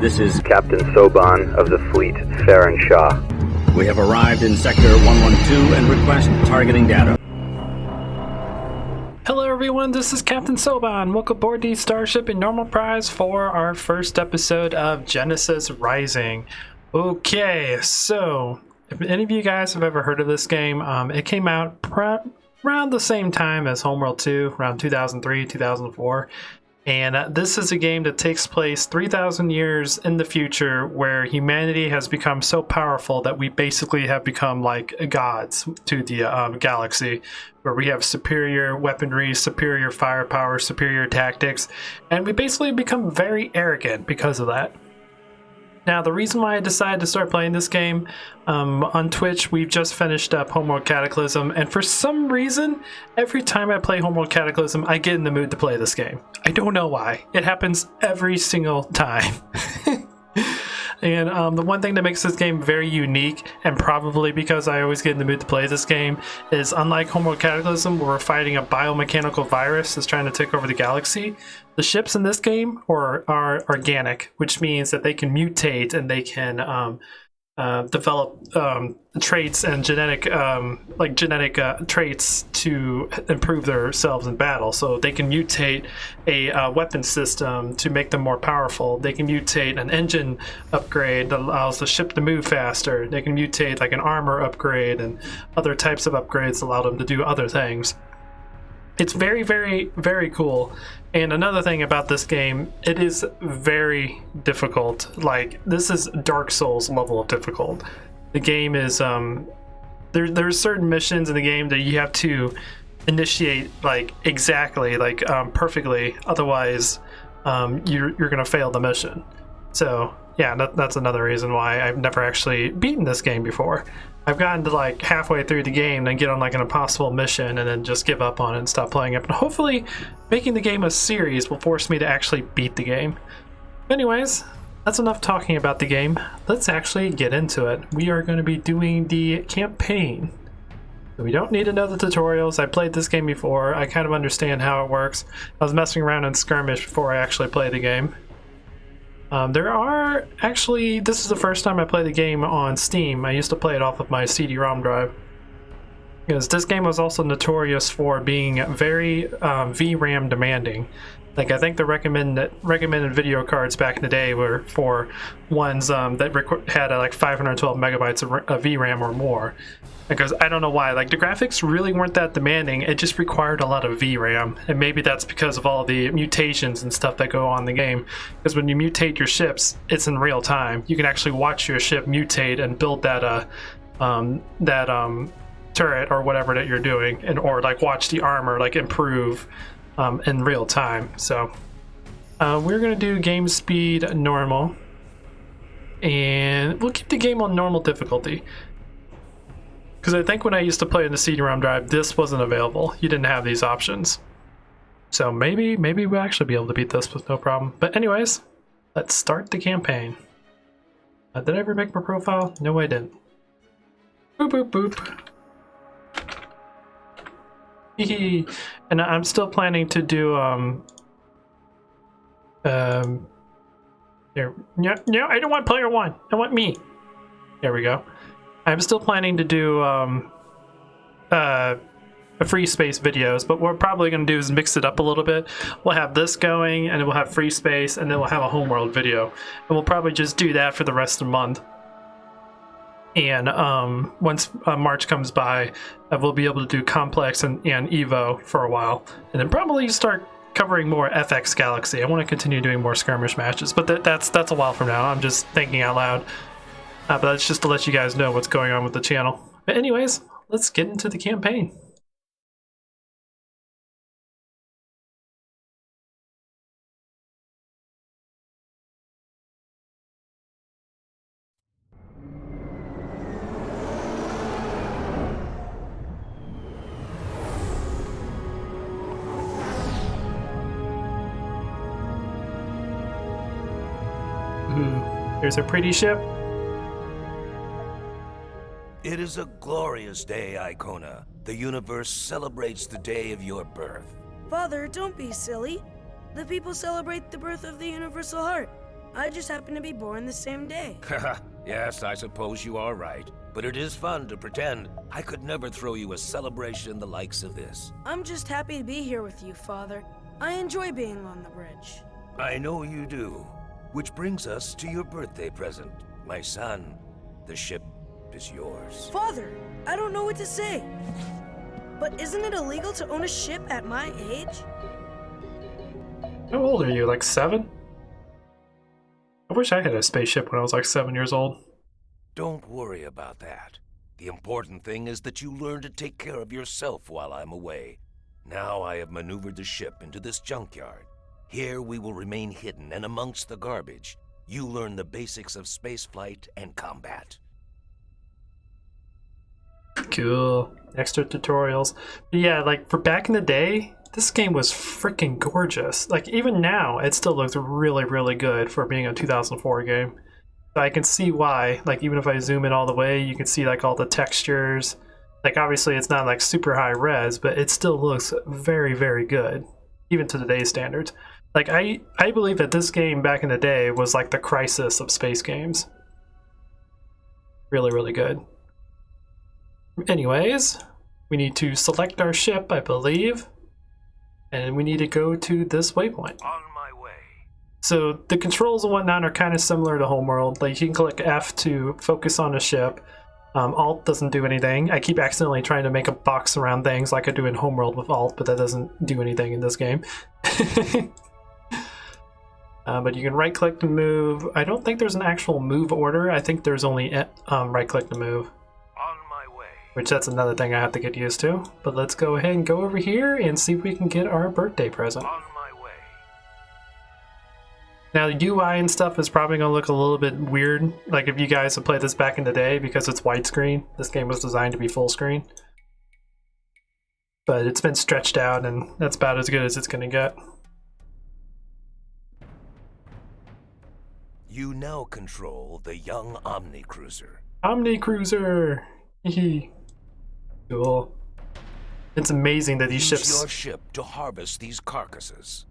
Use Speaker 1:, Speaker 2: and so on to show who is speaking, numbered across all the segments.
Speaker 1: This is Captain Soban of the fleet, Farron Shaw.
Speaker 2: We have arrived in Sector 112 and request targeting data.
Speaker 3: Hello everyone, this is Captain Soban. Welcome aboard the Starship in Normal Prize for our first episode of Genesis Rising. Okay, so if any of you guys have ever heard of this game, it came out around the same time as Homeworld 2, around 2003, 2004. And this is a game that takes place 3,000 years in the future where humanity has become so powerful that we basically have become like gods to the galaxy, where we have superior weaponry, superior firepower, superior tactics, and we basically become very arrogant because of that. Now, the reason why I decided to start playing this game, on Twitch, we've just finished up Homeworld Cataclysm, and for some reason, every time I play Homeworld Cataclysm, I get in the mood to play this game. I don't know why. It happens every single time. And the one thing that makes this game very unique, and probably because I always get in the mood to play this game, is unlike Homeworld Cataclysm, where we're fighting a biomechanical virus that's trying to take over the galaxy, the ships in this game are organic, which means that they can mutate and they can develop traits and genetic traits to improve themselves in battle. So they can mutate a weapon system to make them more powerful. They can mutate an engine upgrade that allows the ship to move faster. They can mutate like an armor upgrade and other types of upgrades that allow them to do other things. It's very, very, very cool. And another thing about this game, it is very difficult. Like, this is Dark Souls level of difficult. The game is, there's certain missions in the game that you have to initiate, like, exactly, like, perfectly. Otherwise, you're going to fail the mission. So, yeah, that's another reason why I've never actually beaten this game before. I've gotten to like halfway through the game and get on like an impossible mission and then just give up on it and stop playing it. But hopefully making the game a series will force me to actually beat the game. Anyways, that's enough talking about the game. Let's actually get into it. We are going to be doing the campaign. We don't need to know the tutorials. I played this game before. I kind of understand how it works. I was messing around in Skirmish before I actually played the game. There are actually, this is the first time I play the game on Steam. I used to play it off of my CD-ROM drive. Because this game was also notorious for being very VRAM demanding. Like, I think the recommended video cards back in the day were for ones that had like 512 megabytes of VRAM or more. Because I don't know why, like the graphics really weren't that demanding, it just required a lot of VRAM. And maybe that's because of all the mutations and stuff that go on in the game. Because when you mutate your ships, it's in real time. You can actually watch your ship mutate and build that turret or whatever that you're doing, and or like watch the armor like improve in real time. So we're gonna do game speed normal, and we'll keep the game on normal difficulty. Because I think when I used to play in the CD-ROM drive, this wasn't available. You didn't have these options. So maybe we'll actually be able to beat this with no problem. But anyways, let's start the campaign. Did I ever make my profile? No, I didn't. Boop, boop, boop. Hee. And I'm still planning to do, there. No, I don't want player one. I want me. There we go. I'm still planning to do free space videos, but what we're probably going to do is mix it up a little bit. We'll have this going, and then we'll have free space, and then we'll have a homeworld video. And we'll probably just do that for the rest of the month. And once March comes by, we'll be able to do Complex and Evo for a while. And then probably start covering more FX Galaxy. I want to continue doing more skirmish matches, but that's a while from now. I'm just thinking out loud. But that's just to let you guys know what's going on with the channel. But anyways, let's get into the campaign. Here's a pretty ship.
Speaker 4: It is a glorious day, Icona. The universe celebrates the day of your birth.
Speaker 5: Father, don't be silly. The people celebrate the birth of the Universal Heart. I just happen to be born the same day.
Speaker 4: Yes, I suppose you are right. But it is fun to pretend. I could never throw you a celebration the likes of this.
Speaker 5: I'm just happy to be here with you, Father. I enjoy being on the bridge.
Speaker 4: I know you do. Which brings us to your birthday present. My son, the ship is yours.
Speaker 5: Father, I don't know what to say. But isn't it illegal to own a ship at my age?
Speaker 3: How old are you? Like 7? I wish I had a spaceship when I was like 7 years old.
Speaker 4: Don't worry about that. The important thing is that you learn to take care of yourself while I'm away. Now I have maneuvered the ship into this junkyard. Here we will remain hidden and amongst the garbage. You learn the basics of spaceflight and combat.
Speaker 3: Cool. Extra tutorials. But yeah, like for back in the day, this game was freaking gorgeous. Like even now, it still looks really, really good for being a 2004 game. So I can see why, like even if I zoom in all the way, you can see like all the textures. Like obviously it's not like super high res, but it still looks very, very good, even to today's standards. Like I believe that this game back in the day was like the Crisis of space games. Really, really good. Anyways, we need to select our ship, I believe, and we need to go to this waypoint.
Speaker 4: On my way.
Speaker 3: So the controls and whatnot are kind of similar to Homeworld. Like you can click F to focus on a ship. Alt doesn't do anything. I keep accidentally trying to make a box around things like I do in Homeworld with Alt, but that doesn't do anything in this game. But you can right click to move. I don't think there's an actual move order. I think there's only right click to move.
Speaker 4: On my way.
Speaker 3: Which that's another thing I have to get used to. But let's go ahead and go over here and see if we can get our birthday present.
Speaker 4: On my way.
Speaker 3: Now the UI and stuff is probably going to look a little bit weird. Like if you guys have played this back in the day because it's widescreen. This game was designed to be full screen. But it's been stretched out and that's about as good as it's going to get.
Speaker 4: You now control the young Omni Cruiser.
Speaker 3: Omni Cruiser! Cool. It's amazing that these
Speaker 4: Use
Speaker 3: ships...
Speaker 4: your ship to harvest these carcasses.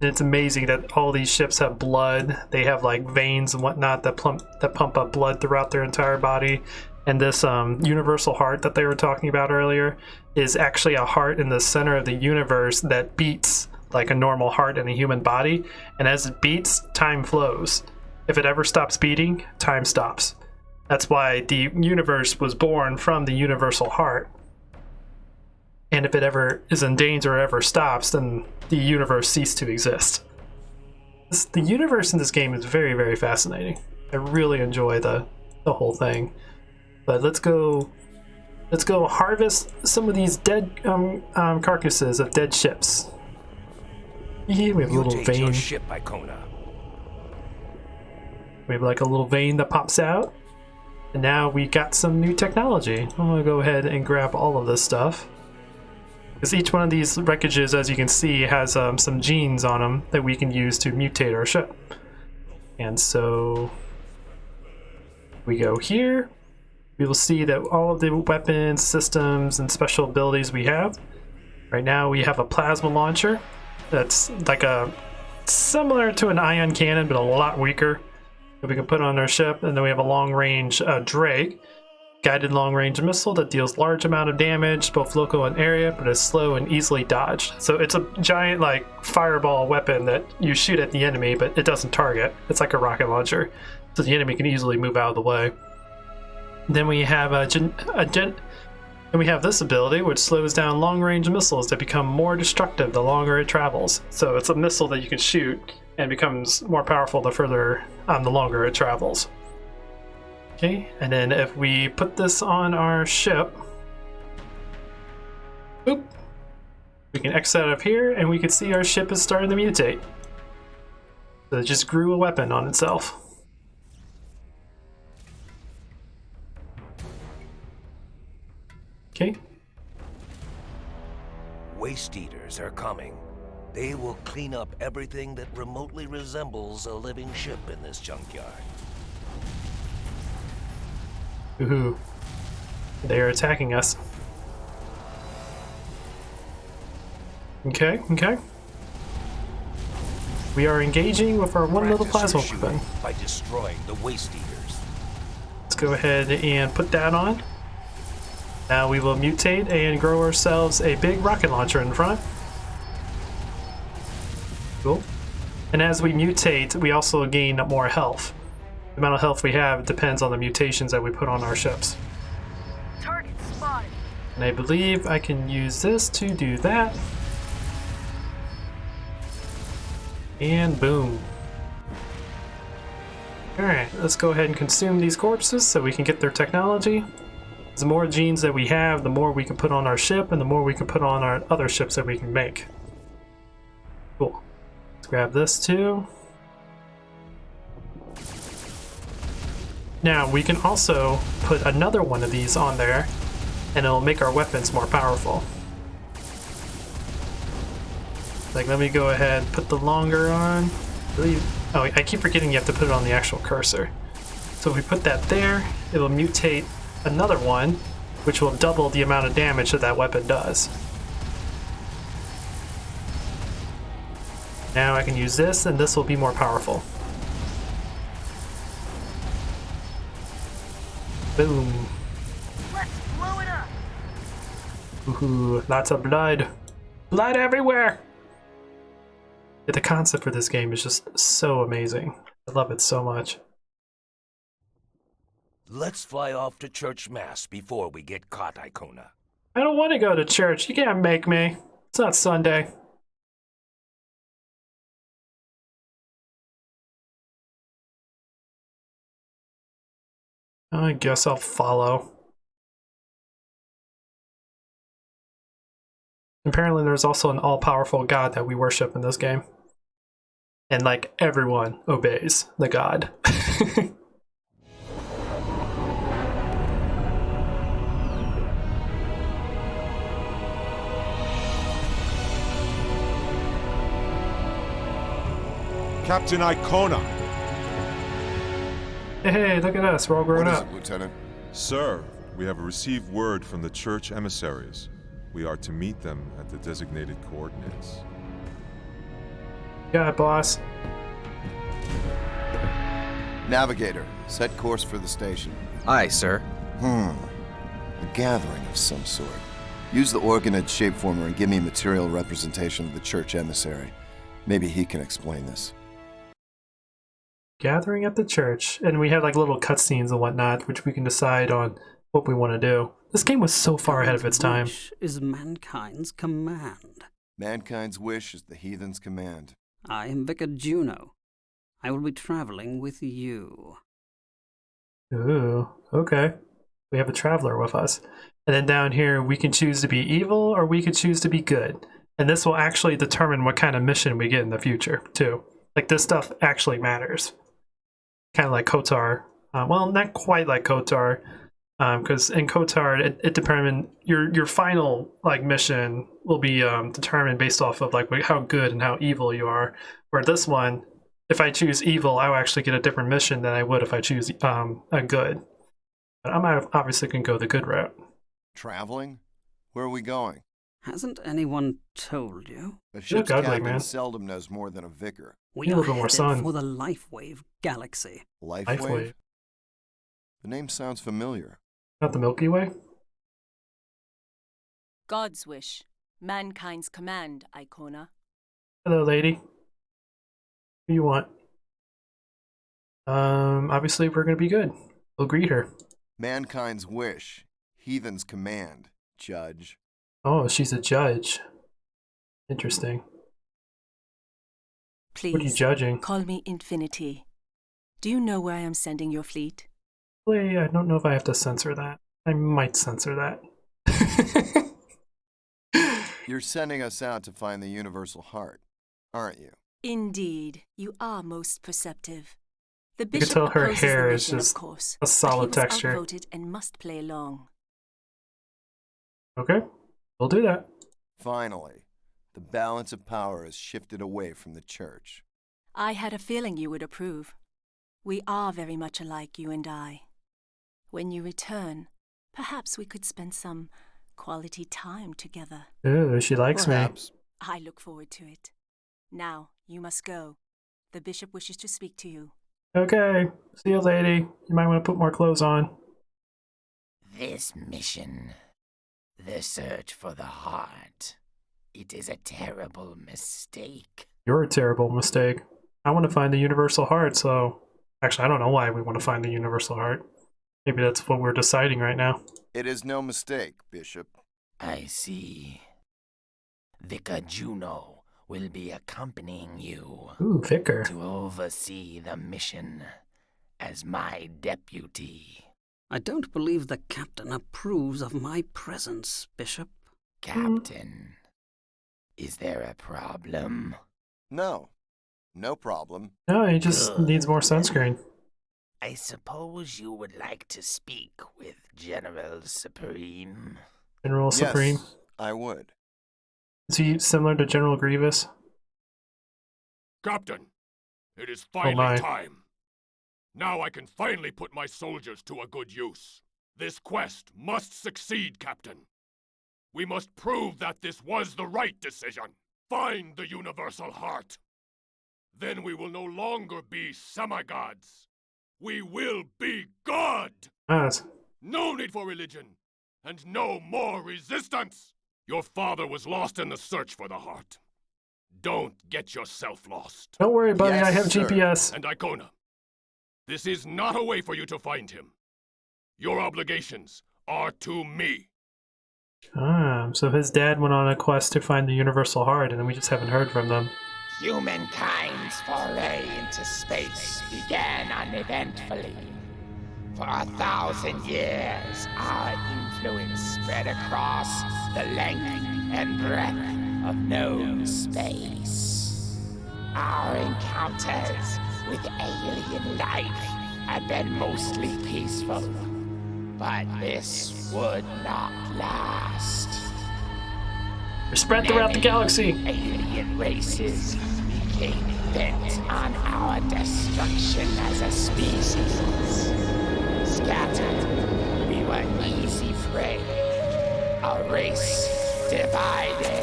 Speaker 3: It's amazing that all these ships have blood. They have like veins and whatnot that pump up blood throughout their entire body. And this universal heart that they were talking about earlier is actually a heart in the center of the universe that beats like a normal heart in a human body. And as it beats, time flows. If it ever stops beating, time stops. That's why the universe was born from the universal heart. And if it ever is in danger or ever stops, then the universe ceased to exist. The universe in this game is very, very fascinating. I really enjoy the whole thing. But let's go harvest some of these dead carcasses of dead ships. Yeah, we have a little vein.
Speaker 4: Your ship, Icona.
Speaker 3: We have like a little vein that pops out. And now we got some new technology. I'm gonna go ahead and grab all of this stuff. Because each one of these wreckages, as you can see, has some genes on them that we can use to mutate our ship. And so we go here. We will see that all of the weapons, systems, and special abilities we have. Right now we have a plasma launcher that's like similar to an ion cannon, but a lot weaker, that we can put on our ship. And then we have a long-range Drake, guided long-range missile that deals large amount of damage, both local and area, but is slow and easily dodged. So it's a giant like fireball weapon that you shoot at the enemy, but it doesn't target. It's like a rocket launcher, so the enemy can easily move out of the way. Then we have and we have this ability, which slows down long-range missiles that become more destructive the longer it travels. So it's a missile that you can shoot and becomes more powerful the further, the longer it travels. Okay, and then if we put this on our ship, boop, we can exit out of here, and we can see our ship is starting to mutate. So it just grew a weapon on itself. Okay.
Speaker 4: Waste eaters are coming. They will clean up everything that remotely resembles a living ship in this junkyard.
Speaker 3: Ooh. They are attacking us. Okay, okay. We are engaging with our one little
Speaker 4: Practice
Speaker 3: plasma
Speaker 4: your shooting
Speaker 3: weapon.
Speaker 4: by destroying the waste eaters.
Speaker 3: Let's go ahead and put that on. Now we will mutate and grow ourselves a big rocket launcher in front. Cool. And as we mutate, we also gain more health. The amount of health we have depends on the mutations that we put on our ships.
Speaker 5: Target spotted.
Speaker 3: And I believe I can use this to do that. And boom. Alright, let's go ahead and consume these corpses so we can get their technology. The more genes that we have, the more we can put on our ship, and the more we can put on our other ships that we can make. Cool. Let's grab this too. Now, we can also put another one of these on there, and it'll make our weapons more powerful. Like, let me go ahead and put the longer on. Oh, I keep forgetting you have to put it on the actual cursor. So if we put that there, it will mutate another one, which will double the amount of damage that that weapon does. Now I can use this, and this will be more powerful. Boom.
Speaker 5: Let's blow it up.
Speaker 3: Ooh, lots of blood. Blood everywhere! Yeah, the concept for this game is just so amazing. I love it so much.
Speaker 4: Let's fly off to church mass before we get caught, Icona.
Speaker 3: I don't want to go to church. You can't make me. It's not Sunday. I guess I'll follow. Apparently there's also an all-powerful god that we worship in this game. And like everyone obeys the god.
Speaker 6: Captain Icona!
Speaker 3: Hey, look at us, we're all grown
Speaker 7: What is
Speaker 3: up.
Speaker 7: it, Lieutenant?
Speaker 6: Sir, we have received word from the church emissaries. We are to meet them at the designated coordinates.
Speaker 3: Yeah, boss.
Speaker 7: Navigator, set course for the station.
Speaker 8: Aye, sir.
Speaker 7: A gathering of some sort. Use the organid shapeformer and give me a material representation of the church emissary. Maybe he can explain this.
Speaker 3: Gathering at the church, and we have like little cutscenes and whatnot, which we can decide on what we want to do. This game was so far ahead of its time.
Speaker 9: Wish is mankind's command.
Speaker 7: Mankind's wish is the heathen's command.
Speaker 9: I am Vicar Juno. I will be traveling with you.
Speaker 3: Ooh, okay. We have a traveler with us. And then down here, we can choose to be evil or we can choose to be good. And this will actually determine what kind of mission we get in the future, too. Like, this stuff actually matters. Kind of like KOTOR. Well, not quite like KOTOR. Because in KOTOR, it determined your final like mission will be determined based off of like how good and how evil you are. Where this one, if I choose evil, I'll actually get a different mission than I would if I choose a good. But I'm obviously going to go the good route.
Speaker 7: Traveling? Where are we going?
Speaker 9: Hasn't anyone told you?
Speaker 7: A ship's
Speaker 3: ugly,
Speaker 7: captain
Speaker 3: man.
Speaker 7: seldom knows more than a vicar.
Speaker 9: We
Speaker 3: Need a
Speaker 9: are
Speaker 3: little more
Speaker 9: headed
Speaker 3: sun.
Speaker 9: for the Lifewave galaxy.
Speaker 7: Life
Speaker 3: Life
Speaker 7: wave?
Speaker 3: Wave.
Speaker 7: The name sounds familiar.
Speaker 3: Not the Milky Way?
Speaker 10: God's wish, mankind's command, Icona.
Speaker 3: Hello, lady. What do you want? Obviously we're going to be good. We'll greet her.
Speaker 7: Mankind's wish, heathen's command, Judge.
Speaker 3: Oh, she's a judge. Interesting.
Speaker 10: Please,
Speaker 3: What are you judging?
Speaker 10: call me Infinity. Do you know where I am sending your fleet?
Speaker 3: Wait, I don't know if I have to censor that. I might censor that.
Speaker 7: You're sending us out to find the universal heart, aren't you?
Speaker 10: Indeed, you are most perceptive. The
Speaker 3: can
Speaker 10: bishop
Speaker 3: tell her
Speaker 10: opposes
Speaker 3: hair
Speaker 10: the
Speaker 3: is
Speaker 10: mission,
Speaker 3: just
Speaker 10: of course,
Speaker 3: a solid
Speaker 10: but he was
Speaker 3: texture.
Speaker 10: outvoted and must play along.
Speaker 3: Okay, we'll do that.
Speaker 7: Finally, the balance of power has shifted away from the church.
Speaker 10: I had a feeling you would approve. We are very much alike, you and I. When you return, perhaps we could spend some quality time together.
Speaker 3: Ooh, she likes me.
Speaker 7: Perhaps.
Speaker 10: I look forward to it. Now, You must go. The bishop wishes to speak to you.
Speaker 3: Okay, see you, lady. You might want to put more clothes on.
Speaker 8: This mission, the search for the heart, it is a terrible mistake.
Speaker 3: You're a terrible mistake. I want to find the universal heart, so... Actually, I don't know why we want to find the universal heart. Maybe that's what we're deciding right now.
Speaker 7: It is no mistake, Bishop.
Speaker 8: I see. Vicar Juno will be accompanying you.
Speaker 3: Ooh, vicar.
Speaker 8: To oversee the mission as my deputy.
Speaker 9: I don't believe the captain approves of my presence, Bishop.
Speaker 8: Captain, is there a problem?
Speaker 7: No. No problem.
Speaker 3: No, he just needs more sunscreen.
Speaker 8: I suppose you would like to speak with General Supreme.
Speaker 3: General Supreme?
Speaker 7: Yes, I would.
Speaker 3: Is he similar to General Grievous?
Speaker 11: Captain, it is finally
Speaker 3: my.
Speaker 11: time. Now I can finally put my soldiers to a good use. This quest must succeed, Captain. We must prove that this was the right decision. Find the universal heart. Then we will no longer be semi-gods. We will be God!
Speaker 3: Nice.
Speaker 11: No need for religion, and no more resistance! Your father was lost in the search for the heart. Don't get yourself lost.
Speaker 3: Don't worry, buddy,
Speaker 7: Yes,
Speaker 3: I have
Speaker 7: sir.
Speaker 3: GPS.
Speaker 11: And Icona, this is not a way for you to find him. Your obligations are to me.
Speaker 3: So his dad went on a quest to find the universal heart, and then we just haven't heard from them.
Speaker 8: Humankind's foray into space began uneventfully. For 1,000 years, our influence spread across the length and breadth of known space. Our encounters with alien life had been mostly peaceful, but this would not last.
Speaker 3: They're spread throughout the galaxy.
Speaker 8: Alien races became bent on our destruction as a species. Scattered, we were easy prey. A race divided.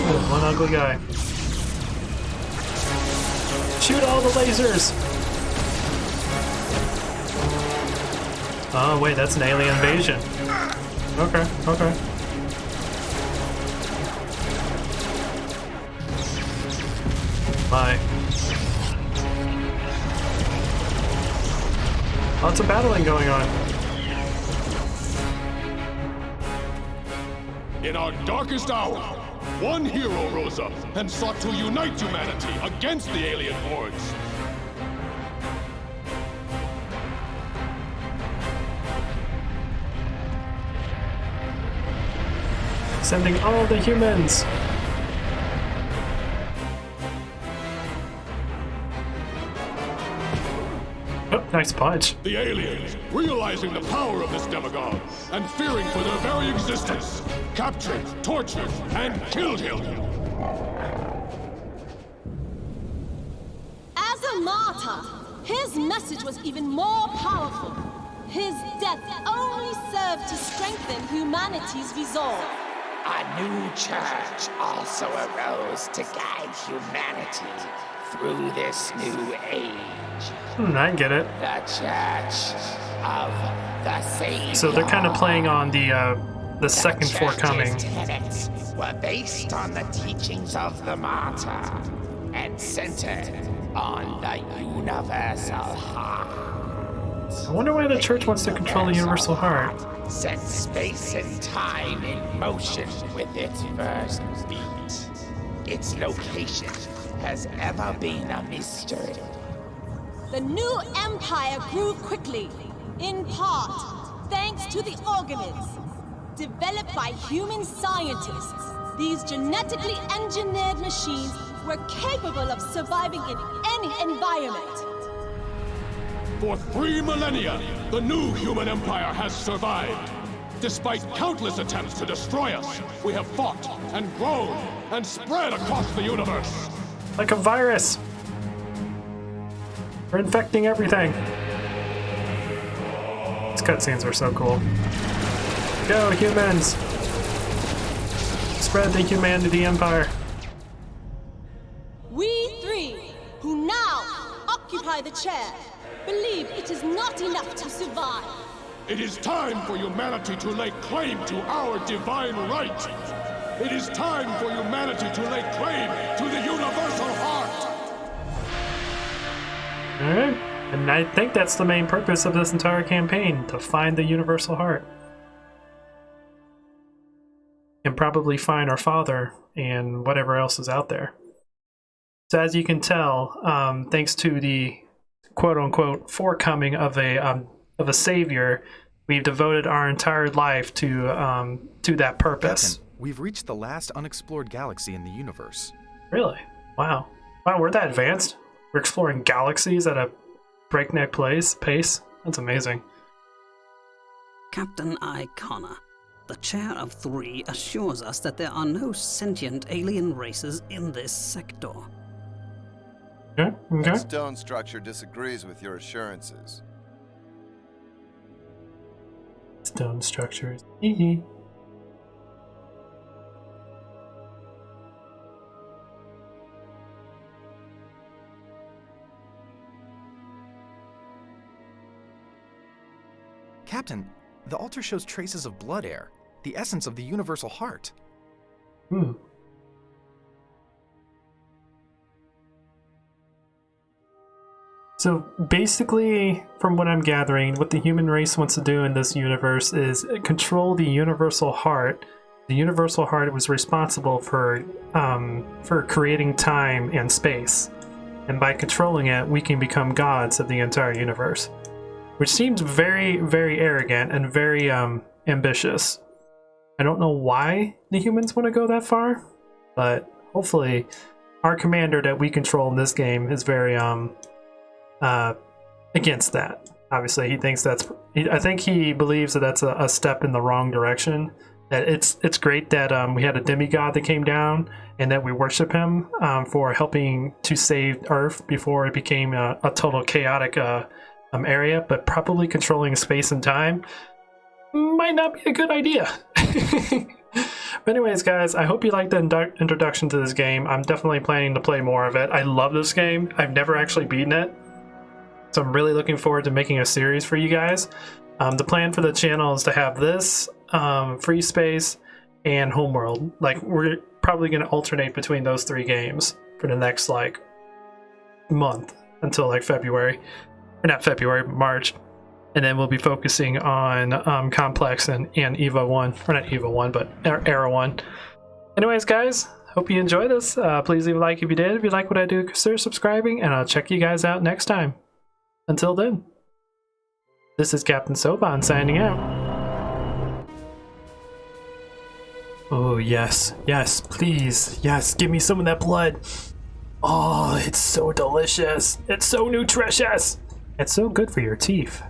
Speaker 3: Oh, one ugly guy. Shoot all the lasers! Oh wait, that's an alien invasion. Okay, okay. My. Lots of battling going on.
Speaker 11: In our darkest hour, one hero rose up and sought to unite humanity against the alien hordes.
Speaker 3: Sending all the humans. Oh, nice punch.
Speaker 11: The aliens, realizing the power of this demagogue and fearing for their very existence, captured, tortured, and killed him.
Speaker 12: As a martyr, his message was even more powerful. His death only served to strengthen humanity's resolve.
Speaker 8: A new church also arose to guide humanity through this new age.
Speaker 3: I get it.
Speaker 8: The Church of the Savior.
Speaker 3: So they're kind of playing on the second forthcoming.
Speaker 8: Tenets were based on the teachings of the martyr and centered on the universal heart.
Speaker 3: I wonder why the church wants to control the universal heart.
Speaker 8: Set space and time in motion with its first beat. Its location has ever been a mystery.
Speaker 12: The new empire grew quickly, in part thanks to the organoids. Developed by human scientists, these genetically engineered machines were capable of surviving in any environment.
Speaker 11: For 3 millennia, the new human empire has survived. Despite countless attempts to destroy us, we have fought and grown and spread across the universe.
Speaker 3: Like a virus. We're infecting everything. These cutscenes are so cool. Go, humans! Spread the humanity empire.
Speaker 12: occupy the chair, believe it is not enough to survive.
Speaker 11: It is time for humanity to lay claim to our divine right. It is time for humanity to lay claim to the universal heart.
Speaker 3: Alright, and I think that's the main purpose of this entire campaign, to find the universal heart. And probably find our father and whatever else is out there. So as you can tell, thanks to the quote-unquote forecoming of a savior, we've devoted our entire life to that purpose.
Speaker 13: Captain, we've reached the last unexplored galaxy in the universe.
Speaker 3: Really? Wow. Wow, we're that advanced? We're exploring galaxies at a breakneck pace? That's amazing.
Speaker 9: Captain Icona, the Chair of Three assures us that there are no sentient alien races in this sector.
Speaker 3: Okay, okay.
Speaker 7: That stone structure disagrees with your assurances.
Speaker 3: Stone structures. Hee.
Speaker 13: Captain, the altar shows traces of blood air, the essence of the universal heart.
Speaker 3: So basically, from what I'm gathering, what the human race wants to do in this universe is control the universal heart. The universal heart was responsible for creating time and space. And by controlling it, we can become gods of the entire universe. Which seems very, very arrogant and very ambitious. I don't know why the humans want to go that far, but hopefully our commander that we control in this game is very against that. Obviously, he thinks I think he believes that that's a step in the wrong direction. That it's great that we had a demigod that came down and that we worship him for helping to save Earth before it became a total chaotic area, but probably controlling space and time might not be a good idea. But anyways, guys, I hope you liked the introduction to this game. I'm definitely planning to play more of it. I love this game. I've never actually beaten it, so I'm really looking forward to making a series for you guys. The plan for the channel is to have this, Free Space, and Homeworld. Like, we're probably going to alternate between those three games for the next, like, month until, like, February. Or not February, March. And then we'll be focusing on Complex and EVO 1. Or not EVO 1, but Era 1. Anyways, guys, hope you enjoy this. Please leave a like if you did. If you like what I do, consider subscribing, and I'll check you guys out next time. Until then, this is Captain Soban signing out. Oh, yes. Yes, please. Yes, give me some of that blood. Oh, it's so delicious. It's so nutritious. It's so good for your teeth.